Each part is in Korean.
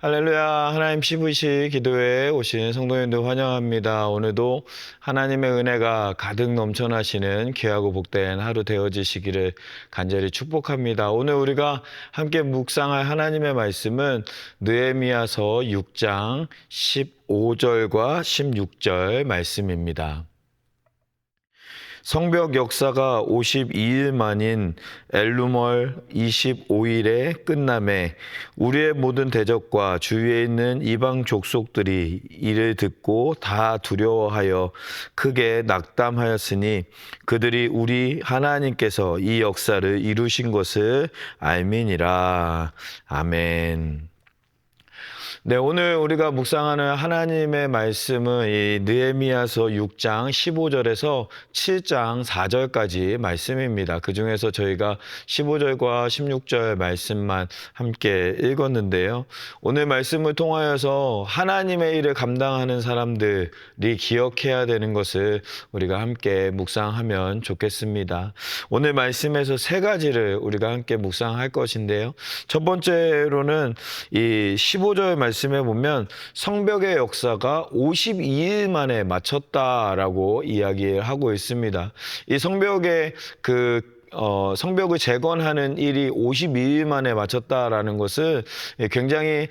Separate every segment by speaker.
Speaker 1: 할렐루야. 하나님 CVC 기도회에 오신 성도님들 환영합니다. 오늘도 하나님의 은혜가 가득 넘쳐나시는 귀하고 복된 하루 되어지시기를 간절히 축복합니다. 오늘 우리가 함께 묵상할 하나님의 말씀은 느헤미야서 6장 15절과 16절 말씀입니다. 성벽 역사가 52일 만인 엘루멀 25일에 끝남에 우리의 모든 대적과 주위에 있는 이방 족속들이 이를 듣고 다 두려워하여 크게 낙담하였으니 그들이 우리 하나님께서 이 역사를 이루신 것을 알미니라. 아멘. 네, 오늘 우리가 묵상하는 하나님의 말씀은 이 느헤미야서 6장 15절에서 7장 4절까지 말씀입니다. 그 중에서 저희가 15절과 16절 말씀만 함께 읽었는데요. 오늘 말씀을 통하여서 하나님의 일을 감당하는 사람들이 기억해야 되는 것을 우리가 함께 묵상하면 좋겠습니다. 오늘 말씀에서 세 가지를 우리가 함께 묵상할 것인데요. 첫 번째로는 이 15절 말씀에 보면 성벽의 역사가 52일 만에 마쳤다라고 이야기를 하고 있습니다. 이 성벽의 성벽을 재건하는 일이 52일 만에 마쳤다라는 것은 굉장히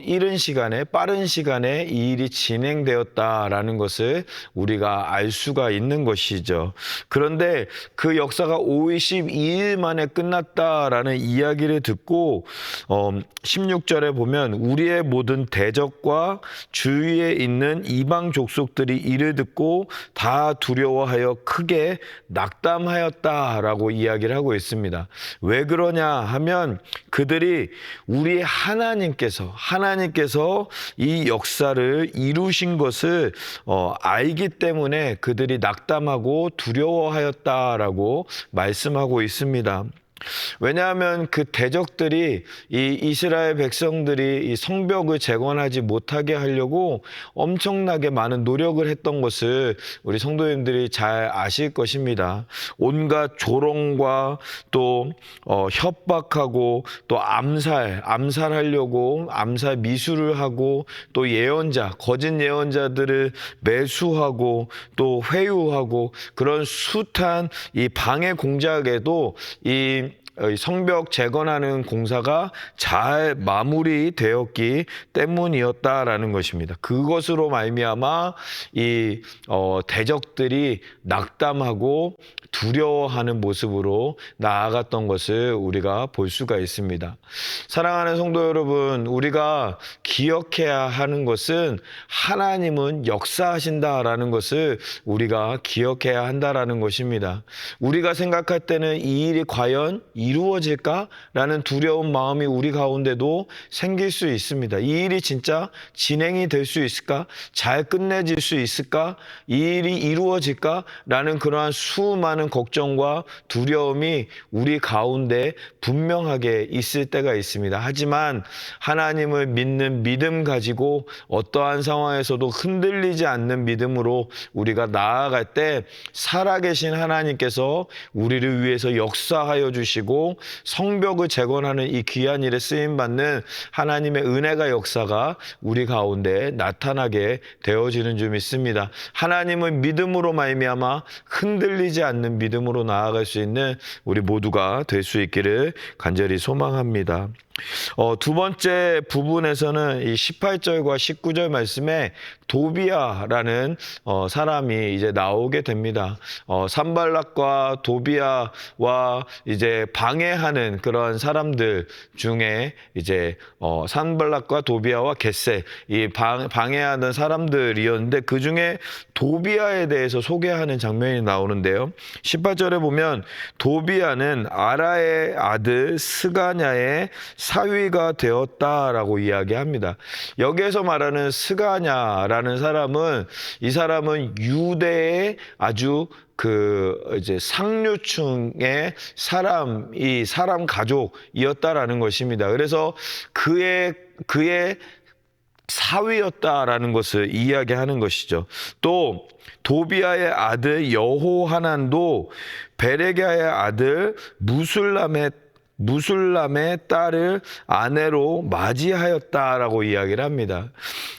Speaker 1: 이른 시간에, 빠른 시간에 이 일이 진행되었다라는 것을 우리가 알 수가 있는 것이죠. 그런데 그 역사가 52일 만에 끝났다라는 이야기를 듣고 16절에 보면 우리의 모든 대적과 주위에 있는 이방 족속들이 이를 듣고 다 두려워하여 크게 낙담하였다라고 이야기를 하고 있습니다. 왜 그러냐 하면 그들이 우리 하나님께서 이 역사를 이루신 것을 알기 때문에 그들이 낙담하고 두려워하였다라고 말씀하고 있습니다. 왜냐하면 그 대적들이 이 이스라엘 백성들이 이 성벽을 재건하지 못하게 하려고 엄청나게 많은 노력을 했던 것을 우리 성도님들이 잘 아실 것입니다. 온갖 조롱과 또 협박하고 또 암살하려고 암살 미수를 하고 또 거짓 예언자들을 매수하고 또 회유하고 그런 숱한 이 방해 공작에도 이 성벽 재건하는 공사가 잘 마무리되었기 때문이었다라는 것입니다. 그것으로 말미암아 이 대적들이 낙담하고 두려워하는 모습으로 나아갔던 것을 우리가 볼 수가 있습니다. 사랑하는 성도 여러분, 우리가 기억해야 하는 것은 하나님은 역사하신다라는 것을 우리가 기억해야 한다라는 것입니다. 우리가 생각할 때는 이 일이 과연 이루어질까라는 두려운 마음이 우리 가운데도 생길 수 있습니다. 이 일이 진짜 진행이 될 수 있을까? 잘 끝내질 수 있을까? 이 일이 이루어질까라는 그러한 수많은 걱정과 두려움이 우리 가운데 분명하게 있을 때가 있습니다. 하지만 하나님을 믿는 믿음 가지고 어떠한 상황에서도 흔들리지 않는 믿음으로 우리가 나아갈 때 살아계신 하나님께서 우리를 위해서 역사하여 주시고 성벽을 재건하는 이 귀한 일에 쓰임받는 하나님의 은혜가 역사가 우리 가운데 나타나게 되어지는 줄 믿습니다. 하나님을 믿음으로 말미암아 흔들리지 않는 믿음으로 나아갈 수 있는 우리 모두가 될 수 있기를 간절히 소망합니다. 두 번째 부분에서는 이 18절과 19절 말씀에 도비아라는 사람이 이제 나오게 됩니다. 산발락과 도비아와 이제 방해하는 그런 사람들 중에 이제 산발락과 도비아와 겟세 이 방해하는 사람들이었는데 그 중에 도비아에 대해서 소개하는 장면이 나오는데요. 18절에 보면 도비아는 아라의 아들 스가냐의 사위가 되었다라고 이야기합니다. 여기에서 말하는 스가냐라는 사람은 이 사람은 유대의 아주 이제 상류층의 사람 가족이었다라는 것입니다. 그래서 그의 사위였다라는 것을 이야기하는 것이죠. 또 도비아의 아들 여호하난도 베레갸의 아들 무술람의 무술람의 딸을 아내로 맞이하였다라고 이야기를 합니다.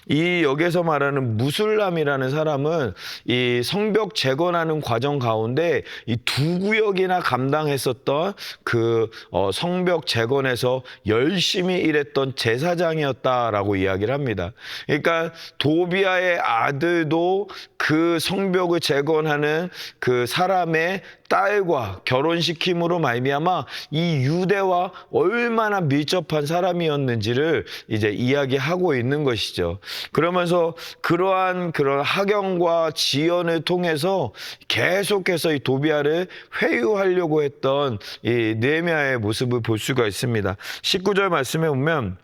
Speaker 1: 이 여기서 말하는 무술람이라는 사람은 이 성벽 재건하는 과정 가운데 이 두 구역이나 감당했었던 그 성벽 재건에서 열심히 일했던 제사장이었다라고 이야기를 합니다. 그러니까 도비아의 아들도 그 성벽을 재건하는 그 사람의 딸과 결혼시킴으로 말미암아 이 유대와 얼마나 밀접한 사람이었는지를 이제 이야기하고 있는 것이죠. 그러면서 그러한 학연과 지연을 통해서 계속해서 이 도비아를 회유하려고 했던 이 느헤미야의 모습을 볼 수가 있습니다. 19절 말씀에 보면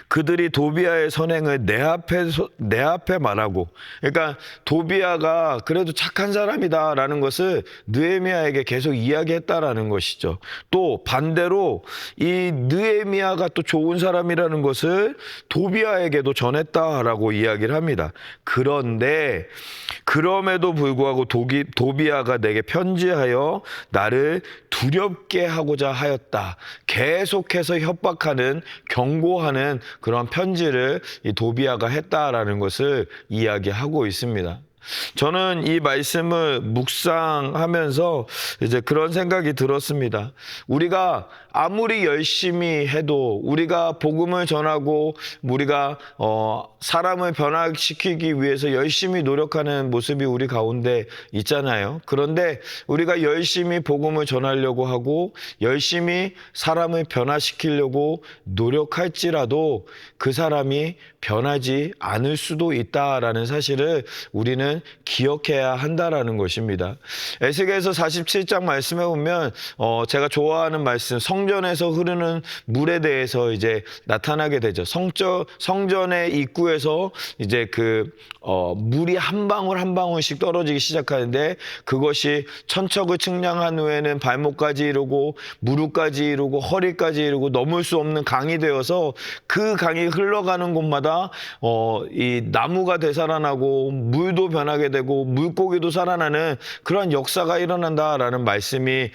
Speaker 1: 그들이 도비아의 선행을 내 앞에 말하고, 그러니까 도비아가 그래도 착한 사람이다라는 것을 느헤미야에게 계속 이야기했다라는 것이죠. 또 반대로 이 느헤미야가 또 좋은 사람이라는 것을 도비아에게도 전했다라고 이야기를 합니다. 그런데 그럼에도 불구하고 도비아가 내게 편지하여 나를 두렵게 하고자 하였다. 계속해서 협박하는, 경고하는 그런 편지를 이 도비아가 했다라는 것을 이야기하고 있습니다. 저는 이 말씀을 묵상하면서 이제 그런 생각이 들었습니다. 우리가 아무리 열심히 해도, 우리가 복음을 전하고 우리가 사람을 변화시키기 위해서 열심히 노력하는 모습이 우리 가운데 있잖아요. 그런데 우리가 열심히 복음을 전하려고 하고 열심히 사람을 변화시키려고 노력할지라도 그 사람이 변하지 않을 수도 있다라는 사실을 우리는 기억해야 한다라는 것입니다. 에스겔서 47장 말씀에 보면 제가 좋아하는 말씀, 성전에서 흐르는 물에 대해서 이제 나타나게 되죠. 성전의 입구에서 이제 물이 한 방울 한 방울씩 떨어지기 시작하는데 그것이 천척을 측량한 후에는 발목까지 이르고 무릎까지 이르고 허리까지 이르고 넘을 수 없는 강이 되어서 그 강이 흘러가는 곳마다 이 나무가 되살아나고 물도 변하게 되고 물고기도 살아나는 그런 역사가 일어난다라는 말씀이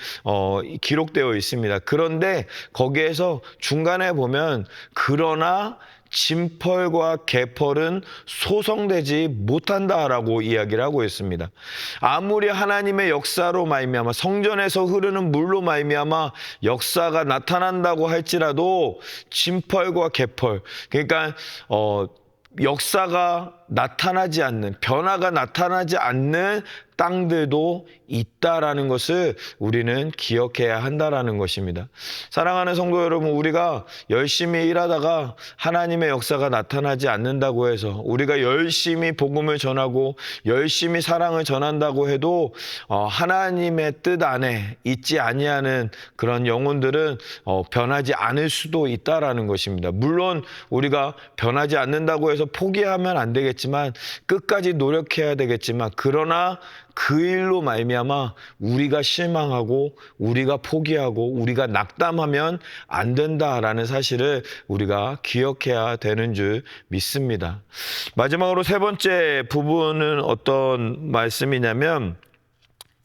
Speaker 1: 기록되어 있습니다. 그런데 거기에서 중간에 보면 그러나 진펄과 개펄은 소성되지 못한다라고 이야기를 하고 있습니다. 아무리 하나님의 역사로 말미암아 성전에서 흐르는 물로 말미암아 역사가 나타난다고 할지라도 진펄과 개펄, 그러니까 역사가 나타나지 않는, 변화가 나타나지 않는 땅들도 있다라는 것을 우리는 기억해야 한다라는 것입니다. 사랑하는 성도 여러분, 우리가 열심히 일하다가 하나님의 역사가 나타나지 않는다고 해서, 우리가 열심히 복음을 전하고 열심히 사랑을 전한다고 해도 하나님의 뜻 안에 있지 아니하는 그런 영혼들은 변하지 않을 수도 있다라는 것입니다. 물론 우리가 변하지 않는다고 해서 포기하면 안 되겠지만, 끝까지 노력해야 되겠지만, 그러나 그 일로 말미암아 우리가 실망하고 우리가 포기하고 우리가 낙담하면 안 된다라는 사실을 우리가 기억해야 되는 줄 믿습니다. 마지막으로 세 번째 부분은 어떤 말씀이냐면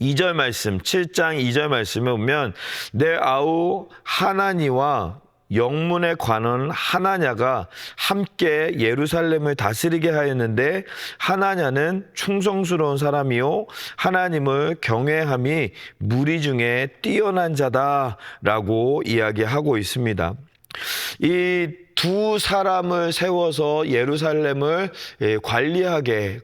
Speaker 1: 2절 말씀, 7장 2절 말씀에 보면 내 아우 하나니와 영문의 관원 하나냐가 함께 예루살렘을 다스리게 하였는데 하나냐는 충성스러운 사람이요 하나님을 경외함이 무리 중에 뛰어난 자다라고 이야기하고 있습니다. 이 두 사람을 세워서 예루살렘을 관리하게,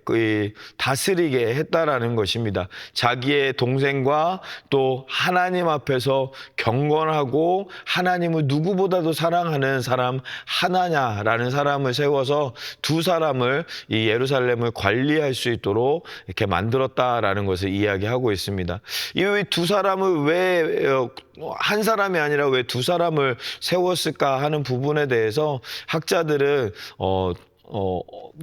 Speaker 1: 다스리게 했다라는 것입니다. 자기의 동생과 또 하나님 앞에서 경건하고 하나님을 누구보다도 사랑하는 사람 하나냐라는 사람을 세워서 두 사람을 이 예루살렘을 관리할 수 있도록 이렇게 만들었다라는 것을 이야기하고 있습니다. 이 두 사람을 왜 한 사람이 아니라 왜 두 사람을 세웠을까 하는 부분에 대해서 학자들은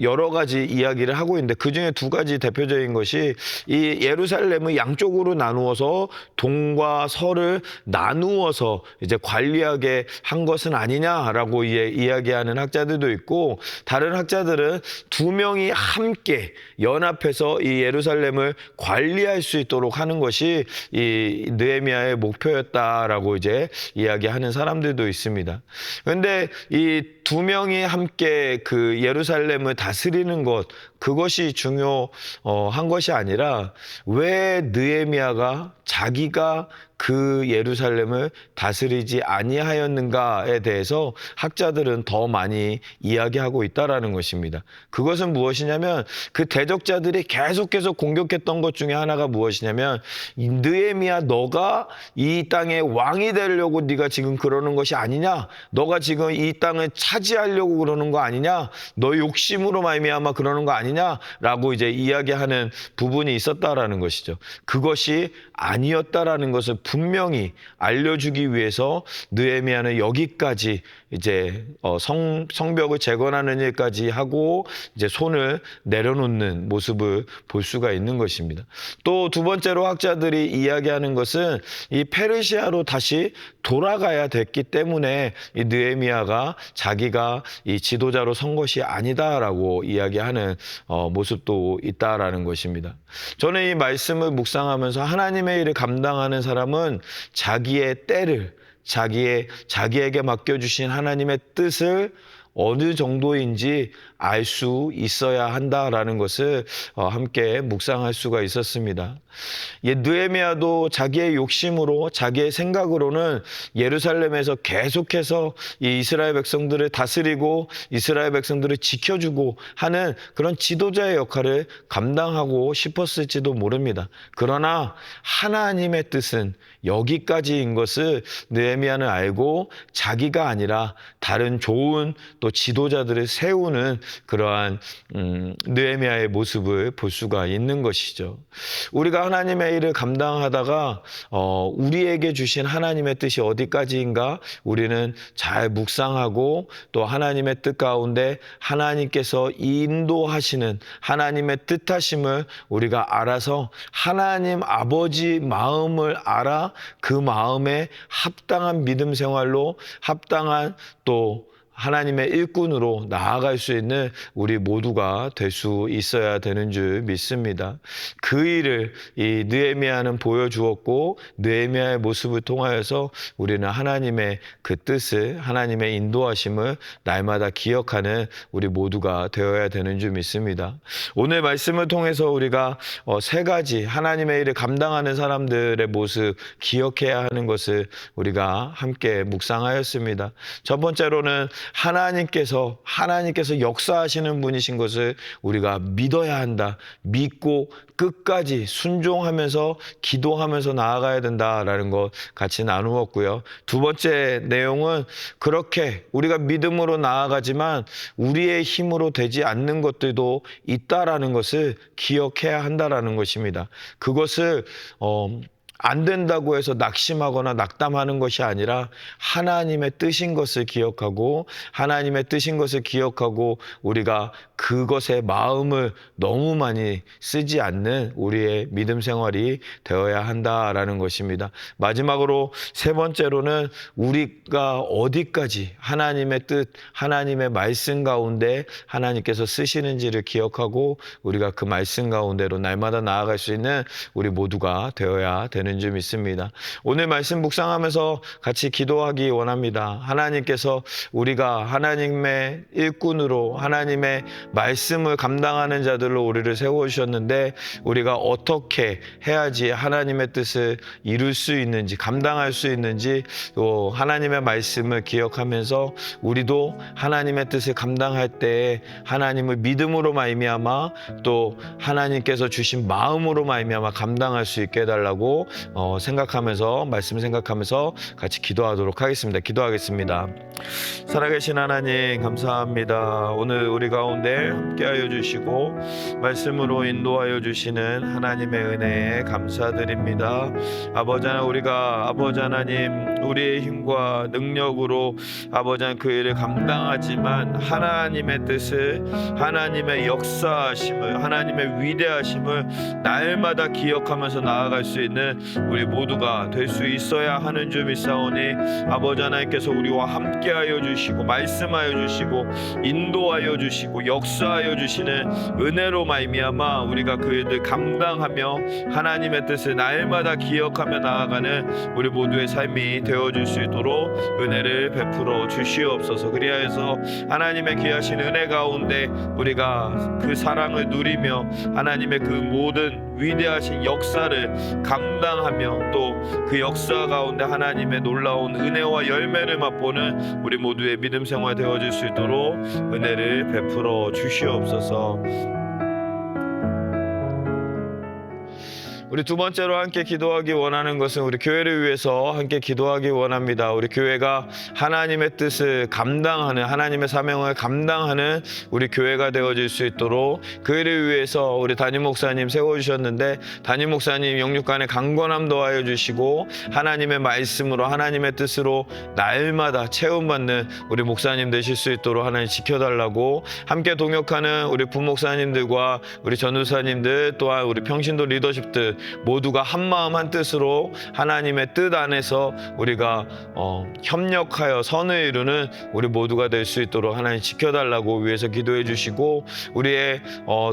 Speaker 1: 여러 가지 이야기를 하고 있는데 그중에 두 가지 대표적인 것이 이 예루살렘을 양쪽으로 나누어서 동과 서를 나누어서 이제 관리하게 한 것은 아니냐라고 이야기하는 학자들도 있고, 다른 학자들은 두 명이 함께 연합해서 이 예루살렘을 관리할 수 있도록 하는 것이 이 느헤미야의 목표였다라고 이제 이야기하는 사람들도 있습니다. 그런데 이 두 명이 함께 그 예루살렘을 다스리는 것, 그것이 중요한 것이 아니라 왜 느헤미야가 자기가 그 예루살렘을 다스리지 아니하였는가에 대해서 학자들은 더 많이 이야기하고 있다라는 것입니다. 그것은 무엇이냐면 그 대적자들이 계속해서 공격했던 것 중에 하나가 무엇이냐면, 느헤미야 너가 이 땅의 왕이 되려고 네가 지금 그러는 것이 아니냐? 너가 지금 이 땅을 차지하려고 그러는 거 아니냐? 너 욕심으로 말미암아 그러는 거 아니냐? 라고 이제 이야기하는 부분이 있었다라는 것이죠. 그것이 아니었다라는 것을 분명히 알려주기 위해서 느헤미야는 여기까지 이제 성벽을 재건하는 일까지 하고 이제 손을 내려놓는 모습을 볼 수가 있는 것입니다. 또 두 번째로 학자들이 이야기하는 것은 이 페르시아로 다시 돌아가야 됐기 때문에 이 느헤미야가 자기가 이 지도자로 선 것이 아니다라고 이야기하는 모습도 있다라는 것입니다. 저는 이 말씀을 묵상하면서 하나님의 일을 감당하는 사람은 자기의 때를, 자기에게 맡겨주신 하나님의 뜻을 어느 정도인지 알 수 있어야 한다라는 것을 함께 묵상할 수가 있었습니다. 느헤미야도 자기의 욕심으로, 자기의 생각으로는 예루살렘에서 계속해서 이 이스라엘 백성들을 다스리고 이스라엘 백성들을 지켜주고 하는 그런 지도자의 역할을 감당하고 싶었을지도 모릅니다. 그러나 하나님의 뜻은 여기까지인 것을 느헤미야는 알고 자기가 아니라 다른 좋은 또 지도자들을 세우는 그러한 느헤미야의 모습을 볼 수가 있는 것이죠. 우리가 하나님의 일을 감당하다가 우리에게 주신 하나님의 뜻이 어디까지인가 우리는 잘 묵상하고, 또 하나님의 뜻 가운데 하나님께서 인도하시는 하나님의 뜻하심을 우리가 알아서 하나님 아버지 마음을 알아 그 마음에 합당한 믿음 생활로, 합당한 또 하나님의 일꾼으로 나아갈 수 있는 우리 모두가 될 수 있어야 되는 줄 믿습니다. 그 일을 이 느헤미야는 보여주었고, 느헤미야의 모습을 통하여서 우리는 하나님의 그 뜻을, 하나님의 인도하심을 날마다 기억하는 우리 모두가 되어야 되는 줄 믿습니다. 오늘 말씀을 통해서 우리가 세 가지 하나님의 일을 감당하는 사람들의 모습 기억해야 하는 것을 우리가 함께 묵상하였습니다. 첫 번째로는 하나님께서 역사하시는 분이신 것을 우리가 믿어야 한다. 믿고 끝까지 순종하면서 기도하면서 나아가야 된다라는 것 같이 나누었고요. 두 번째 내용은 그렇게 우리가 믿음으로 나아가지만 우리의 힘으로 되지 않는 것들도 있다라는 것을 기억해야 한다라는 것입니다. 그것을 안 된다고 해서 낙심하거나 낙담하는 것이 아니라 하나님의 뜻인 것을 기억하고, 하나님의 뜻인 것을 기억하고 우리가 그것에 마음을 너무 많이 쓰지 않는 우리의 믿음 생활이 되어야 한다라는 것입니다. 마지막으로 세 번째로는 우리가 어디까지 하나님의 뜻, 하나님의 말씀 가운데 하나님께서 쓰시는지를 기억하고 우리가 그 말씀 가운데로 날마다 나아갈 수 있는 우리 모두가 되어야 되는 줄 믿습니다. 오늘 말씀 묵상하면서 같이 기도하기 원합니다. 하나님께서 우리가 하나님의 일꾼으로 하나님의 말씀을 감당하는 자들로 우리를 세워주셨는데 우리가 어떻게 해야지 하나님의 뜻을 이룰 수 있는지, 감당할 수 있는지, 또 하나님의 말씀을 기억하면서 우리도 하나님의 뜻을 감당할 때 하나님을 믿음으로 말미암아 또 하나님께서 주신 마음으로 말미암아 감당할 수 있게 해달라고 말씀 생각하면서 같이 기도하도록 하겠습니다. 기도하겠습니다. 살아계신 하나님 감사합니다. 오늘 우리 가운데 함께하여 주시고 말씀으로 인도하여 주시는 하나님의 은혜에 감사드립니다. 아버지 하나님, 우리가 아버지 하나님 우리의 힘과 능력으로 아버지 하나님 그 일을 감당하지만 하나님의 뜻을, 하나님의 역사하심을, 하나님의 위대하심을 날마다 기억하면서 나아갈 수 있는 우리 모두가 될 수 있어야 하는 줄 믿사오니 아버지 하나님께서 우리와 함께하여 주시고 말씀하여 주시고 인도하여 주시고 역사하여 주시는 은혜로 말미암아 우리가 그 일을 감당하며 하나님의 뜻을 날마다 기억하며 나아가는 우리 모두의 삶이 되어줄 수 있도록 은혜를 베풀어 주시옵소서. 그리하여서 하나님의 귀하신 은혜 가운데 우리가 그 사랑을 누리며 하나님의 그 모든 위대하신 역사를 감당하며 또 그 역사 가운데 하나님의 놀라운 은혜와 열매를 맛보는 우리 모두의 믿음 생활 되어질 수 있도록 은혜를 베풀어 주시옵소서. 우리 두 번째로 함께 기도하기 원하는 것은 우리 교회를 위해서 함께 기도하기 원합니다. 우리 교회가 하나님의 뜻을 감당하는, 하나님의 사명을 감당하는 우리 교회가 되어질 수 있도록 그 일을 위해서 우리 담임 목사님 세워주셨는데 담임 목사님 영육간의 강건함 더하여 주시고 하나님의 말씀으로 하나님의 뜻으로 날마다 체험받는 우리 목사님 되실 수 있도록 하나님 지켜달라고 함께 동역하는 우리 부목사님들과 우리 전도사님들 또한 우리 평신도 리더십들 모두가 한마음 한뜻으로 하나님의 뜻 안에서 우리가 협력하여 선을 이루는 우리 모두가 될 수 있도록 하나님 지켜달라고 위해서 기도해 주시고 우리의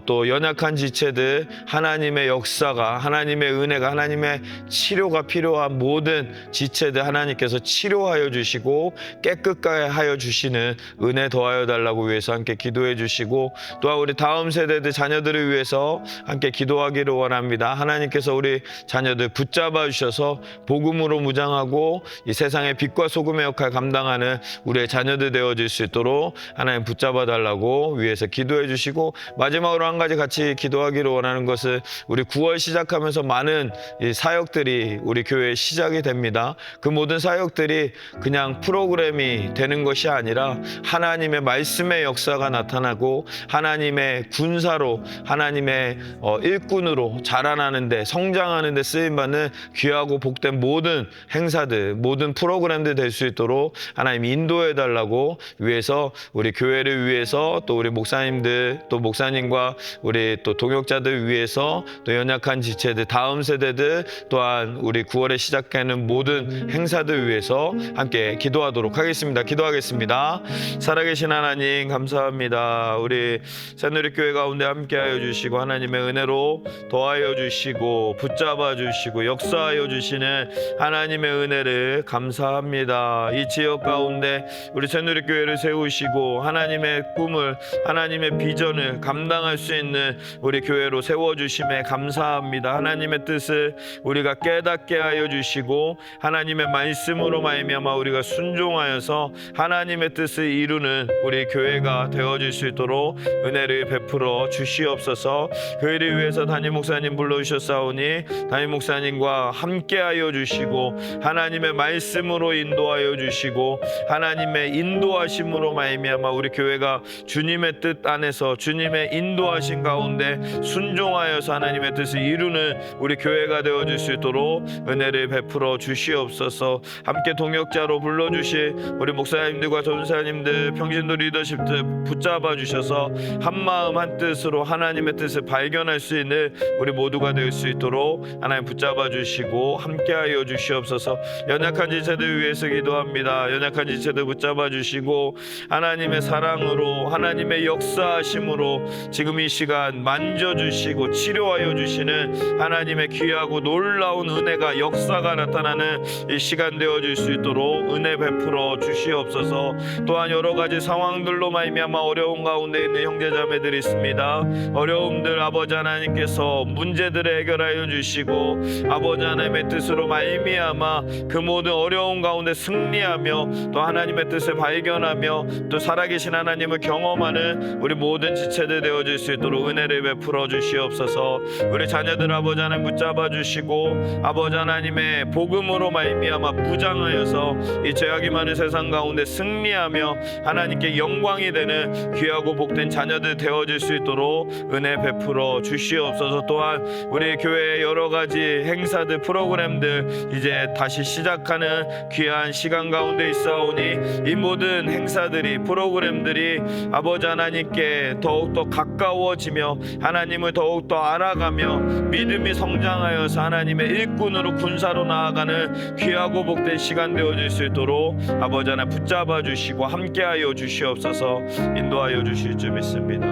Speaker 1: 또 연약한 지체들 하나님의 역사가 하나님의 은혜가 하나님의 치료가 필요한 모든 지체들 하나님께서 치료하여 주시고 깨끗하게 하여 주시는 은혜 더하여 달라고 위해서 함께 기도해 주시고 또한 우리 다음 세대들 자녀들을 위해서 함께 기도하기를 원합니다. 하나님께서 우리 자녀들 붙잡아 주셔서 복음으로 무장하고 이 세상의 빛과 소금의 역할 감당하는 우리의 자녀들 되어질 수 있도록 하나님 붙잡아 달라고 위해서 기도해 주시고 마지막으로 한 가지 같이 기도하기를 원하는 것은 우리 9월 시작하면서 많은 이 사역들이 우리 교회에 시작이 됩니다. 그 모든 사역들이 그냥 프로그램이 되는 것이 아니라 하나님의 말씀의 역사가 나타나고 하나님의 군사로 하나님의 일꾼으로 자라나는데 성장하는 데 쓰임받는 귀하고 복된 모든 행사들 모든 프로그램들 될 수 있도록 하나님 인도해 달라고 위해서 우리 교회를 위해서 또 우리 목사님들 또 목사님과 우리 또 동역자들 위해서 또 연약한 지체들 다음 세대들 또한 우리 9월에 시작하는 모든 행사들 위해서 함께 기도하도록 하겠습니다. 기도하겠습니다. 살아계신 하나님 감사합니다. 우리 새누리교회 가운데 함께하여 주시고 하나님의 은혜로 더하여 주시고 붙잡아 주시고 역사하여 주시는 하나님의 은혜를 감사합니다. 이 지역 가운데 우리 새누리교회를 세우시고 하나님의 꿈을 하나님의 비전을 감당할 수 있는 우리 교회로 세워주심에 감사합니다. 하나님의 뜻을 우리가 깨닫게 하여 주시고 하나님의 말씀으로 말미암아 우리가 순종하여서 하나님의 뜻을 이루는 우리 교회가 되어질 수 있도록 은혜를 베풀어 주시옵소서. 그 일을 위해서 담임 목사님 불러주셨사오니 담임 목사님과 함께하여 주시고 하나님의 말씀으로 인도하여 주시고 하나님의 인도하심으로 말미암아 우리 교회가 주님의 뜻 안에서 주님의 인도하심 가운데 순종하여서 하나님의 뜻을 이루는 우리 교회가 되어질 수 있도록 은혜를 베풀어 주시옵소서. 함께 동역자로 불러주실 우리 목사님들과 전사님들 평신도 리더십들 붙잡아 주셔서 한마음 한뜻으로 하나님의 뜻을 발견할 수 있는 우리 모두가 될 수 있도록 하나님 붙잡아 주시고 함께하여 주시옵소서. 연약한 지체들 위해서 기도합니다. 연약한 지체들 붙잡아 주시고 하나님의 사랑으로 하나님의 역사하심으로 지금 이 시간 만져주시고 치료하여 주시는 하나님의 귀하고 놀라운 은혜가 역사가 나타나는 이 시간 되어질 수 있도록 은혜 베풀어 주시옵소서. 또한 여러 가지 상황들로 말미암아 어려운 가운데 있는 형제자매들이 있습니다. 어려움들 아버지 하나님께서 문제들을 해결할 하여 주시고 아버지 하나님의 뜻으로 말미암아 그 모든 어려운 가운데 승리하며 또 하나님의 뜻을 발견하며 또 살아계신 하나님을 경험하는 우리 모든 지체들 되어질 수 있도록 은혜를 베풀어 주시옵소서. 우리 자녀들 아버지 하나님 붙잡아 주시고 아버지 하나님의 복음으로 말미암아 무장하여서 이 죄악이 많은 세상 가운데 승리하며 하나님께 영광이 되는 귀하고 복된 자녀들 되어질 수 있도록 은혜 베풀어 주시옵소서. 또한 우리 교회의 여러 가지 행사들 프로그램들 이제 다시 시작하는 귀한 시간 가운데 있사오니 이 모든 행사들이 프로그램들이 아버지 하나님께 더욱더 가까워지며 하나님을 더욱더 알아가며 믿음이 성장하여서 하나님의 일꾼으로 군사로 나아가는 귀하고 복된 시간 되어질 수 있도록 아버지 하나님 붙잡아 주시고 함께하여 주시옵소서. 인도하여 주실 줄 믿습니다.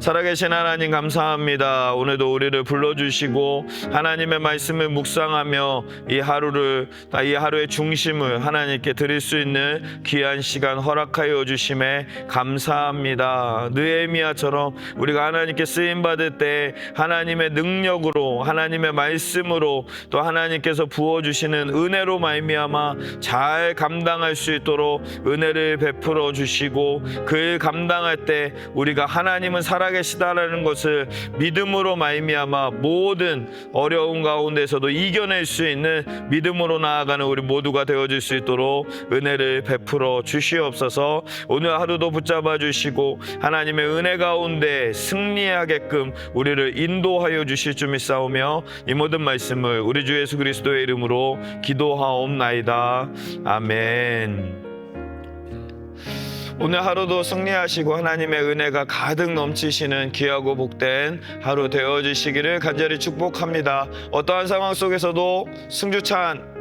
Speaker 1: 살아계신 하나님 감사합니다. 오늘도 우리를 불러주시고 하나님의 말씀을 묵상하며 이 하루의 중심을 하나님께 드릴 수 있는 귀한 시간 허락하여 주심에 감사합니다. 느헤미야처럼 우리가 하나님께 쓰임받을 때 하나님의 능력으로 하나님의 말씀으로 또 하나님께서 부어주시는 은혜로 말미암아 잘 감당할 수 있도록 은혜를 베풀어 주시고 그 감당할 때 우리가 하나님은 살아계시다라는 것을 믿음으로 말미암아 모든 어려운 가운데서도 이겨낼 수 있는 믿음으로 나아가는 우리 모두가 되어질 수 있도록 은혜를 베풀어 주시옵소서. 오늘 하루도 붙잡아 주시고 하나님의 은혜 가운데 승리하게끔 우리를 인도하여 주실 줄 믿사오며 이 모든 말씀을 우리 주 예수 그리스도의 이름으로 기도하옵나이다. 아멘. 오늘 하루도 승리하시고 하나님의 은혜가 가득 넘치시는 귀하고 복된 하루 되어지시기를 간절히 축복합니다. 어떠한 상황 속에서도 승주찬